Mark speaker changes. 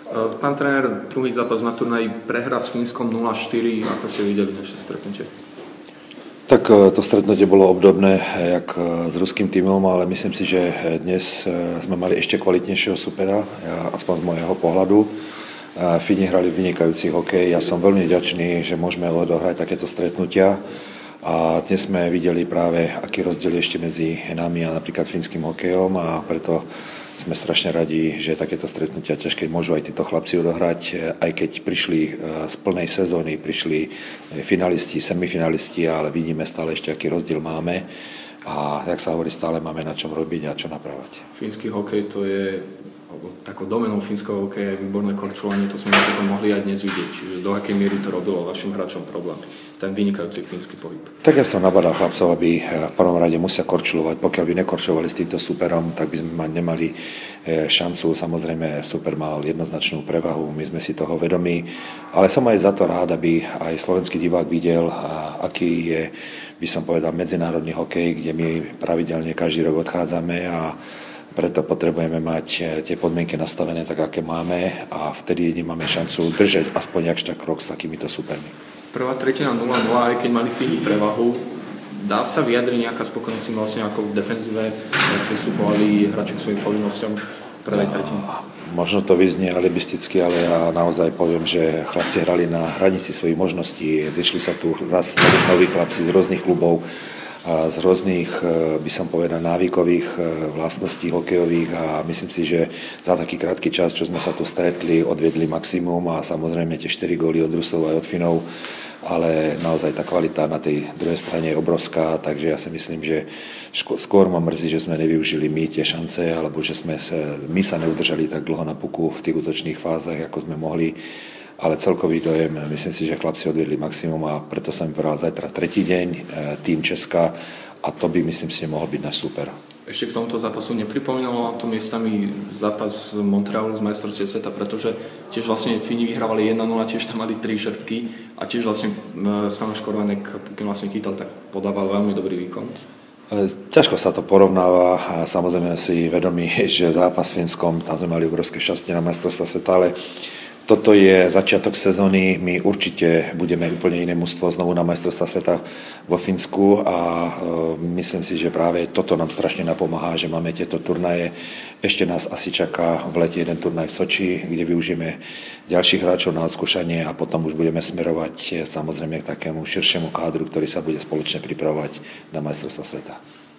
Speaker 1: Pán tréner, druhý zápas na turnaji, prehra s Fínskom 0-4, ako ste videli naše stretnutie?
Speaker 2: Tak to stretnutie bolo obdobné jak s ruským tímom, ale myslím si, že dnes sme mali ešte kvalitnejšieho supera, aspoň z môjho pohľadu. Fíni hrali vynikajúci hokej, ja som veľmi vďačný, že môžeme odohrať takéto stretnutia. A dnes sme videli práve, aký rozdiel je ešte medzi nami a napríklad fínskym hokejom, a preto sme strašne radi, že takéto stretnutia ťažké môžu aj títo chlapci odohrať, aj keď prišli z plnej sezóny, prišli finalisti, semifinalisti, ale vidíme stále ešte, aký rozdiel máme a jak sa hovorí, stále máme na čom robiť a čo napravať.
Speaker 1: Fínsky hokej to je, takou domenou fínskeho hokeja je výborné korčulovanie, to sme napríklad mohli aj dnes vidieť, čiže do akej miery to robilo vašim hráčom problém, ten vynikajúci fínsky pohyb.
Speaker 2: Tak ja som nabadal chlapcov, aby v prvom rade musia korčulovať. Pokiaľ by nekorčulovali s týmto superom, tak by sme nemali šancu. Samozrejme, super mal jednoznačnú prevahu, my sme si toho vedomí, ale som aj za to rád, aby aj slovenský divák videl, aký je, by som povedal, medzinárodný hokej, kde my pravidelne každý rok odchádzame, a preto potrebujeme mať tie podmienky nastavené tak, aké máme, a vtedy nemáme šancu držať aspoň jakž tak krok s takýmito supermi.
Speaker 1: Prvá tretina 0-0, aj keď mali Fíni prevahu, dá sa vyjadriť nejaká spokojnosť vlastne, ako v defenzíve pristupovali hráči k svojim povinnosťam v prvej tretine?
Speaker 2: Možno to vyznie alibisticky, ale ja naozaj poviem, že chlapci hrali na hranici svojich možností. Zišli sa tu zase noví chlapci z rôznych klubov, a z rôznych, by som povedal, návykových vlastností hokejových, a myslím si, že za taký krátky čas, čo sme sa tu stretli, odviedli maximum, a samozrejme tie 4 góly od Rusov aj od Finov, ale naozaj tá kvalita na tej druhej strane je obrovská, takže ja si myslím, že skôr ma mrzí, že sme nevyužili my tie šance, alebo že my sa neudržali tak dlho na puku v tých útočných fázach, ako sme mohli. Ale celkový dojem, myslím si, že chlapci odvedli maximum, a preto som povedal zajtra tretí deň, tým Česka, a to by, myslím si, mohol byť náš super.
Speaker 1: Ešte k tomuto zápasu nepripomínalo vám to miestami zápas z Montrealu z majstrovstiev sveta, pretože tiež vlastne Fíni vyhrávali 1-0, tiež tam mali 3 žrtky a tiež vlastne Stanoš Korvanek, pokým vlastne chytal, tak podával veľmi dobrý výkon.
Speaker 2: Ťažko sa to porovnáva, a samozrejme si vedomí, že zápas s Fínskom, tam sme mali obrovské šťastie na majstrovstvá sveta, ale toto je začiatok sezóny, my určite budeme úplne iné mužstvo znovu na majstrovstvá sveta vo Fínsku, a myslím si, že práve toto nám strašne napomáha, že máme tieto turnaje. Ešte nás asi čaká v lete jeden turnaj v Soči, kde využijeme ďalších hráčov na odskúšanie, a potom už budeme smerovať samozrejme k takému širšiemu kádru, ktorý sa bude spoločne pripravovať na majstrovstvá sveta.